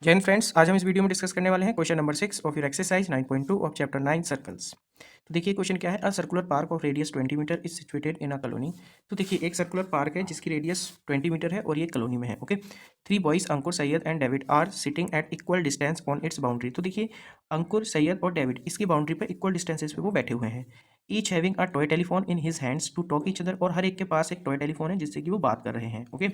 जय हिंद फ्रेंड्स, आज हम इस वीडियो में डिस्कस करने वाले हैं question number 6 of your exercise 9.2 of chapter 9 circles. तो देखिए क्वेश्चन क्या है, a circular park of radius 20 metre is situated in a colony. तो देखिए एक सर्कुलर पार्क है जिसकी रेडियस 20 मीटर है और ये कॉलोनी में है। Okay, 3 boys Ankur, Syed and David are sitting at equal distance on its boundary. तो देखिए अंकुर, सैयद और डेविड इसकी बाउंड्री पर इक्वल डिस्टेंसेज पे वो बैठे हुए हैं। Each having a toy telephone in his hands to talk each other, और हर एक के पास एक टॉय टेलीफोन है जिससे कि वो बात कर रहे हैं। Okay,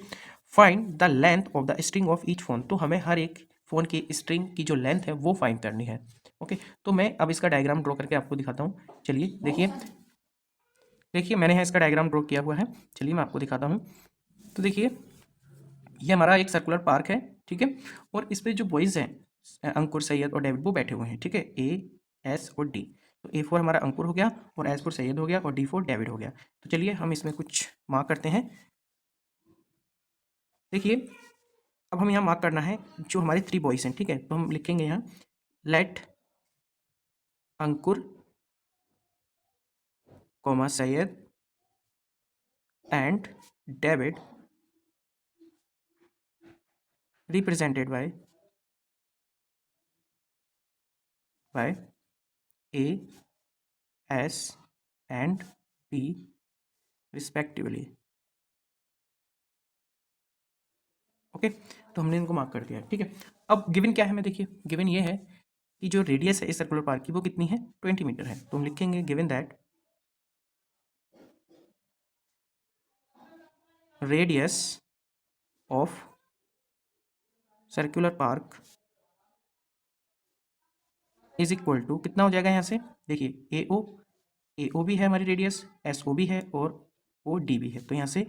find the length of the string of each phone. तो हमें हर एक फ़ोन की स्ट्रिंग की जो लेंथ है वो फाइंड करनी है। ओके, तो मैं अब इसका डायग्राम ड्रॉ करके आपको दिखाता हूँ। चलिए देखिए देखिए मैंने यहाँ इसका डायग्राम ड्रॉ किया हुआ है। चलिए मैं आपको दिखाता हूँ। तो देखिए ये हमारा एक सर्कुलर पार्क है, ठीक है। और इस पे जो बॉयज़ हैं अंकुर, सैयद और डेविड वो बैठे हुए हैं, ठीक है। ए, एस और डी। तो ए फॉर हमारा अंकुर हो गया, और एस फॉर सैयद हो गया, और डी फॉर डेविड हो गया। तो चलिए हम इसमें कुछ मार्क करते हैं। देखिए अब हम यहाँ मार्क करना है जो हमारे 3 बॉयज़ हैं, ठीक है। तो हम लिखेंगे यहाँ let Ankur comma Syed and David represented by A, S and P respectively। Okay, तो हमने इनको मार्क कर दिया है, ठीक है। अब गिवन क्या है, हमें देखिए गिवन ये है कि जो रेडियस है इस सर्कुलर पार्क की वो कितनी है, 20 मीटर है। तो हम लिखेंगे given that radius of circular park is equal to कितना हो जाएगा यहाँ से, देखिए ए ओ भी है हमारी रेडियस, एस ओ भी है और ओ डी भी है। तो यहाँ से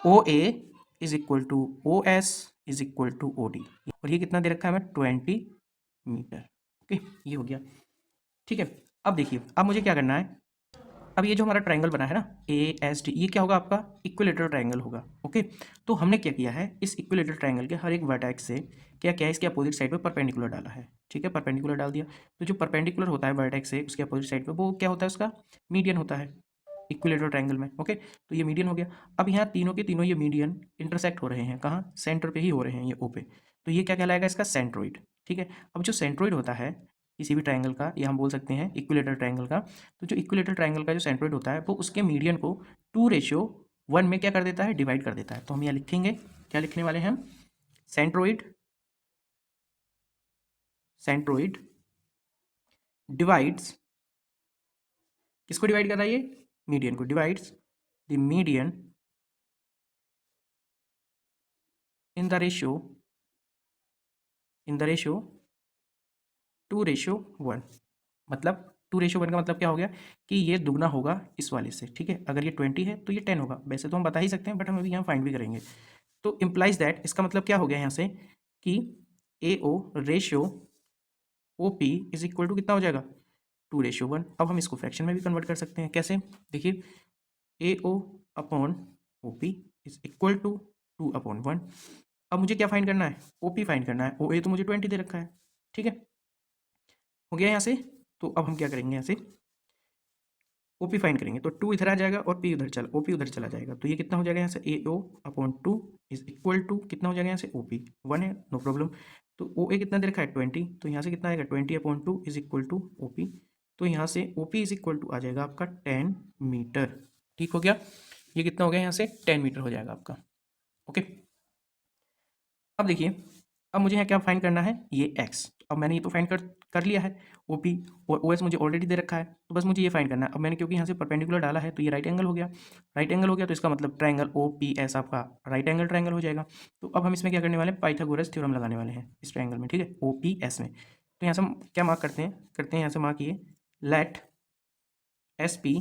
O A is equal to O S is equal to O D, और ये कितना दे रखा है हमें 20 मीटर। ओके, ये हो गया, ठीक है। अब देखिए अब मुझे क्या करना है, अब ये जो हमारा ट्रायंगल बना है ना ए एस डी, ये क्या होगा आपका इक्विलेटरल ट्रायंगल होगा। ओके, तो हमने क्या किया है, इस इक्विलेटरल ट्रायंगल के हर एक वर्टेक्स से क्या क्या है, इसके अपोजिट साइड पे परपेंडिकुलर डाला है, ठीक है। परपेंडिकुलर डाल दिया, तो जो परपेंडिकुलर होता है वर्टेक्स से उसके अपोजिट साइड पे वो क्या होता है, उसका मीडियन होता है इक्विलेटरल ट्रायंगल में। ओके, तो ये मीडियन हो गया। अब यहाँ तीनों के तीनों ये मीडियन इंटरसेक्ट हो रहे हैं, कहाँ, सेंटर पे ही हो रहे हैं, ये ओ पे। तो ये क्या कहलाएगा, इसका सेंट्रोइड, ठीक है। अब जो सेंट्रोइड होता है किसी भी ट्रायंगल का, या हम बोल सकते हैं इक्विलेटरल ट्रायंगल का, तो जो इक्विलेटरल ट्रायंगल का जो सेंट्रोइड होता है वो उसके मीडियन को 2:1 में क्या कर देता है, डिवाइड कर देता है। तो हम यहाँ लिखेंगे, क्या लिखने वाले हैं हम, सेंट्रोइड सेंट्रोइड डिवाइड्स, किसको डिवाइड कर रहा है, ये मीडियन को, divides the median in the ratio 2:1। मतलब 2:1 का मतलब क्या हो गया कि ये दुगना होगा इस वाले से, ठीक है। अगर ये 20 है तो ये 10 होगा, वैसे तो हम बता ही सकते हैं बट हम अभी यहाँ फाइंड भी करेंगे। तो इम्प्लाइज दैट, इसका मतलब क्या हो गया यहाँ से कि A O ratio O P is equal to कितना हो जाएगा, 2:1। अब हम इसको फ्रैक्शन में भी कन्वर्ट कर सकते हैं, कैसे, देखिए A O upon O P is equal to 2/1। अब मुझे क्या फाइंड करना है, ओ पी फाइंड करना है, ओ ए तो मुझे 20 दे रखा है, ठीक है, हो गया यहाँ से। तो अब हम क्या करेंगे, यहाँ से ओ पी फाइंड करेंगे, तो 2 इधर आ जाएगा और पी उधर चला, ओ पी उधर चला जाएगा। तो ये कितना हो जाएगा यहाँ से, A O upon 2 is equal to कितना हो जाएगा यहाँ से, ओ पी 1 है, नो प्रॉब्लम। तो ओ ए कितना दे रखा है 20, तो यहाँ से कितना आएगा 20/2 is equal to O P. तो यहाँ से O P is equal to आ जाएगा आपका 10 मीटर, ठीक हो गया। ये कितना हो गया यहाँ से, 10 मीटर हो जाएगा आपका। ओके, अब देखिए अब मुझे यहाँ क्या फाइंड करना है, ये एक्स। अब मैंने ये तो फाइंड कर लिया है, ओ पी और ओ एस मुझे ऑलरेडी दे रखा है, तो बस मुझे ये फाइंड करना है। अब मैंने क्योंकि यहाँ से परपेंडिकुलर डाला है तो ये राइट एंगल हो गया, राइट एंगल हो गया, तो इसका मतलब ट्रायंगल ओ पी एस आपका राइट एंगल ट्रायंगल हो जाएगा। तो अब हम इसमें क्या करने वाले हैं, पाइथागोरस थ्योरम लगाने वाले हैं इस ट्रायंगल में, ठीक है, ओ पी एस में। तो यहाँ से हम क्या मार्क करते हैं यहाँ से मार्क ये let S P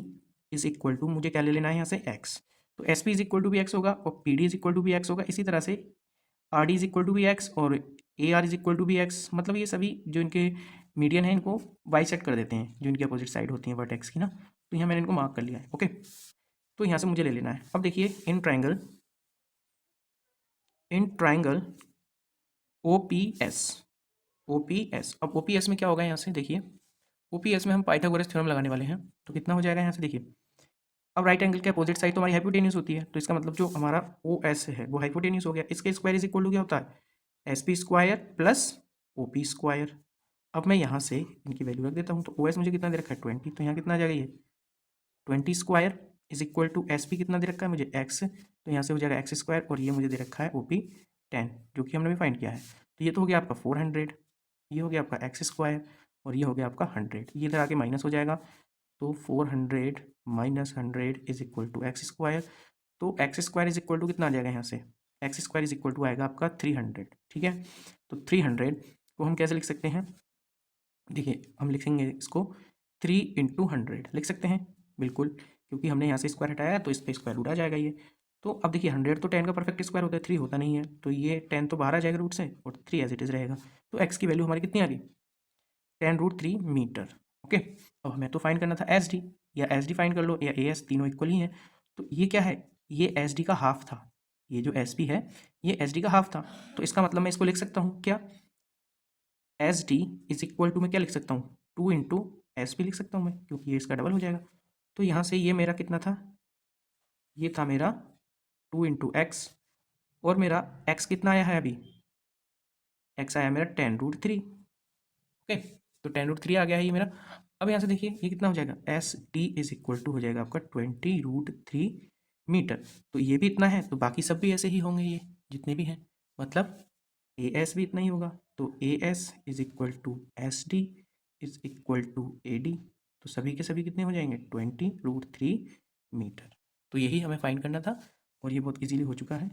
is equal to, मुझे क्या ले लेना है यहाँ से, एक्स। तो S P is equal to भी एक्स होगा और P D is equal to भी एक्स होगा। इसी तरह से R D is equal to भी एक्स और A R is equal to भी एक्स। मतलब ये सभी जो इनके मीडियन है इनको बाइसेक्ट कर देते हैं, जो इनकी अपोजिट साइड होती है वर्टेक्स की ना। तो यहाँ मैंने इनको मार्क कर लिया है। ओके, तो यहाँ से मुझे ले लेना है। अब देखिए in triangle O P S, अब ओ पी एस में क्या होगा, यहाँ से देखिए ओ पी एस में हम पाइथागोरस थ्योरम लगाने वाले हैं। तो कितना हो जाएगा यहाँ से, देखिए अब राइट एंगल के अपोजिट साइड तो हमारी हाइपोटेन्यूज होती है, तो इसका मतलब जो हमारा ओ एस है वो हाइपोटेन्यूज हो गया। इसका स्क्वायर इज इक्वल टू क्या होता है, S P square plus OP square. अब मैं यहाँ से इनकी वैल्यू रख देता हूँ, तो OS मुझे कितना दे रखा है 20, तो यहाँ कितना आ जाएगा ये 20 square is equal to SP कितना दे रखा है मुझे x, तो यहाँ से हो जाएगा x स्क्वायर, और ये मुझे दे रखा है OP 10 जो कि हमने भी फाइंड किया है। तो ये तो हो गया आपका 400, ये हो गया आपका x स्क्वायर, और ये हो गया आपका 100, ये इधर आके माइनस हो जाएगा, तो 400 minus 100 is equal to x square. तो x square is equal to कितना आ जाएगा यहाँ से, x square is equal to आएगा आपका 300, ठीक है। तो 300 को हम कैसे लिख सकते हैं, देखिए हम लिखेंगे इसको 3 × 100 लिख सकते हैं, बिल्कुल, क्योंकि हमने यहाँ से स्क्वायर हटाया है तो इस पर स्क्वायर रूट आ जाएगा ये। तो अब देखिए 100 तो 10 का परफेक्ट स्क्वायर होता है, 3 होता नहीं है, तो ये 10 तो बाहर आ जाएगा रूट से, और 3 एज इट इज़ रहेगा। तो एक्स की वैल्यू हमारी कितनी आ गई 10√3 मीटर। ओके, अब हमें तो फाइंड करना था एस डी, या एस डी फाइंड कर लो, या ए एस, तीनों इक्वल ही हैं। तो ये क्या है, ये एस डी का हाफ था, ये जो एस पी है ये एस डी का हाफ था, तो इसका मतलब मैं इसको लिख सकता हूँ क्या, S D is equal to मैं क्या लिख सकता हूँ 2 × SP लिख सकता हूँ मैं, क्योंकि ये इसका डबल हो जाएगा। तो यहाँ से ये मेरा कितना था, ये था मेरा 2 × X, और मेरा X कितना आया है अभी, X आया मेरा 10√3। ओके, तो 10√3 आ गया है ये मेरा। अब यहाँ से देखिए ये कितना हो जाएगा, S D is equal to हो जाएगा आपका 20√3 मीटर। तो ये भी इतना है, तो बाकी सब भी ऐसे ही होंगे, ये जितने भी हैं, मतलब ए एस भी इतना ही होगा। तो A S is equal to S D is equal to A D, तो सभी के सभी कितने हो जाएंगे 20√3 मीटर। तो यही हमें फाइंड करना था, और ये बहुत इजीली हो चुका है।